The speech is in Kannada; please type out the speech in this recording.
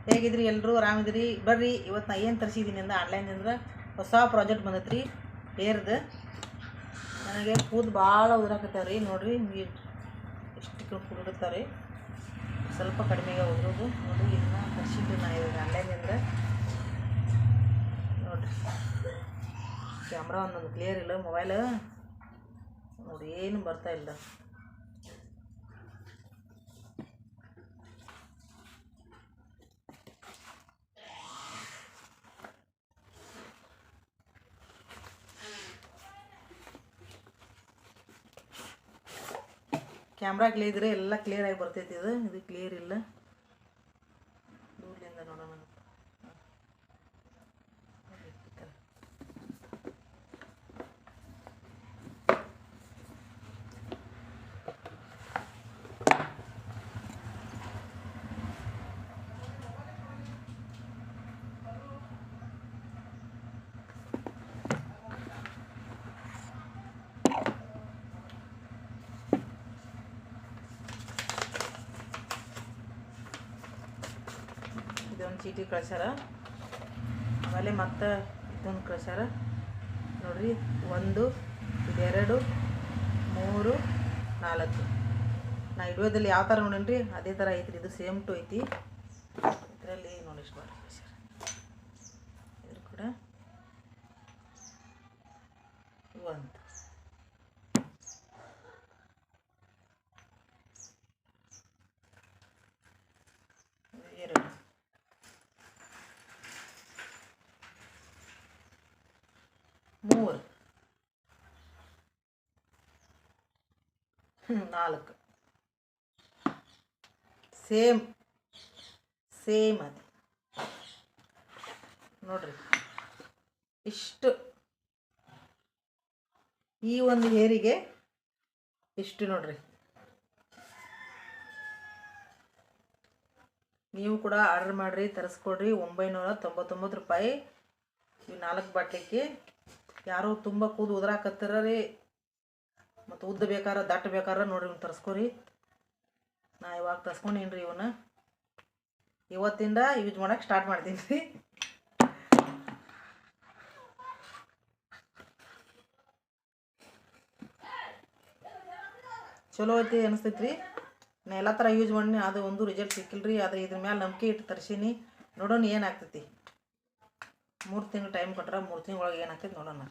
ಹೇಗಿದ್ರಿ ಎಲ್ಲರೂ ಆರಾಮಿದ್ರಿ? ಬರ್ರಿ ಇವತ್ತು ನಾ ಏನು ತರಿಸಿದ್ದೀನಿ ಅಂದ್ರೆ ಆನ್ಲೈನಿಂದ ಹೊಸ ಪ್ರಾಜೆಕ್ಟ್ ಬಂದೈತ್ರಿ ಹೇರ್ದು. ನನಗೆ ಕೂದಲು ಭಾಳ ಉದುರಾಕತ್ತಾವ ರೀ. ನೋಡಿರಿ ನೀರು ಎಷ್ಟು ಕುಡಿರ್ತಾವೆ ರೀ, ಸ್ವಲ್ಪ ಕಡಿಮೆಗೆ ಉದುರೋದು. ನೋಡಿರಿ ಇದನ್ನ ತರಿಸಿದ್ದು ನಾ ಇವಾಗ ಆನ್ಲೈನಿಂದ. ನೋಡಿರಿ ಕ್ಯಾಮ್ರಾ ಒಂದೊಂದು ಕ್ಲಿಯರ್ ಇಲ್ಲ, ಮೊಬೈಲ್ ನೋಡಿ ಏನು ಬರ್ತಾ ಇಲ್ಲ. ಕ್ಯಾಮ್ರಾ ಕ್ಲಿಯರ್ ಇದ್ರೆ ಎಲ್ಲ ಕ್ಲಿಯರ್ ಆಗಿ ಬರ್ತೈತಿ. ಇದು ಕ್ಲಿಯರ್ ಇಲ್ಲ. ದೂರದಿಂದ ನೋಡೋಣ. ಇದೊಂದು ಚೀಟಿ ಕಳ್ಸ್ಯಾರ, ಆಮೇಲೆ ಮತ್ತು ಇದೊಂದು ಕಳ್ಸ್ಯಾರ ನೋಡ್ರಿ. 1 2 3 4 ನಾ ವಿಡಿಯೋದಲ್ಲಿ ಯಾವ ಥರ ನೋಡೇನ್ರಿ ಅದೇ ಥರ ಐತ್ರಿ. ಇದು ಸೇಮ್ ಟು ಐತಿ. ಇದರಲ್ಲಿ ನೋಡಿ ಇಷ್ಟು ಮಾಡಿ ಕಳ್ಸ್ಯಾರ. ಇದ್ರ ಕೂಡ 1 2 3 4 ಸೇಮ್ ಅದು ನೋಡ್ರಿ. ಇಷ್ಟು ಈ ಒಂದು ಹೇರಿಗೆ ಇಷ್ಟು ನೋಡ್ರಿ. ನೀವು ಕೂಡ ಆರ್ಡರ್ ಮಾಡಿರಿ, ತರಿಸ್ಕೊಡ್ರಿ. 999 ರೂಪಾಯಿ ಇವು 4 ಬಾಟ್ಲಿಕ್ಕೆ. ಯಾರು ತುಂಬ ಕೂದಲು ಉದುರಾಕತ್ತಾರ ರೀ, ಮತ್ತು ಉದ್ದ ಬೇಕಾರೆ ದಟ್ಟ ಬೇಕಾರೆ ನೋಡ್ರಿ ಇವ್ನು ತರಿಸ್ಕೊರಿ. ನಾ ಇವಾಗ ತರಿಸ್ಕೊಂಡೀನಿ ರೀ ಇವನ್ನ. ಇವತ್ತಿಂದ ಯೂಸ್ ಮಾಡೋಕೆ ಸ್ಟಾರ್ಟ್ ಮಾಡ್ತೀನಿ ರೀ. ಚಲೋ ಐತಿ ಅನಿಸ್ತೈತಿ ರೀ. ನಾ ಎಲ್ಲ ಥರ ಯೂಸ್ ಮಾಡೀನಿ, ಅದು ಒಂದು ರಿಸಲ್ಟ್ ಸಿಕ್ಕಿಲ್ಲ ರೀ. ಆದರೆ ಇದ್ರ ಮೇಲೆ ನಂಬಿಕೆ ಇಟ್ಟು ತರಿಸೀನಿ. ನೋಡೋಣ ಏನಾಗ್ತೈತಿ. 3 ತಿಂಗಳು ಟೈಮ್ ಕೊಟ್ರೆ 3 ತಿಂಗಳೊಳಗೆ ಏನಾಗ್ತೈತಿ ನೋಡೋಣ.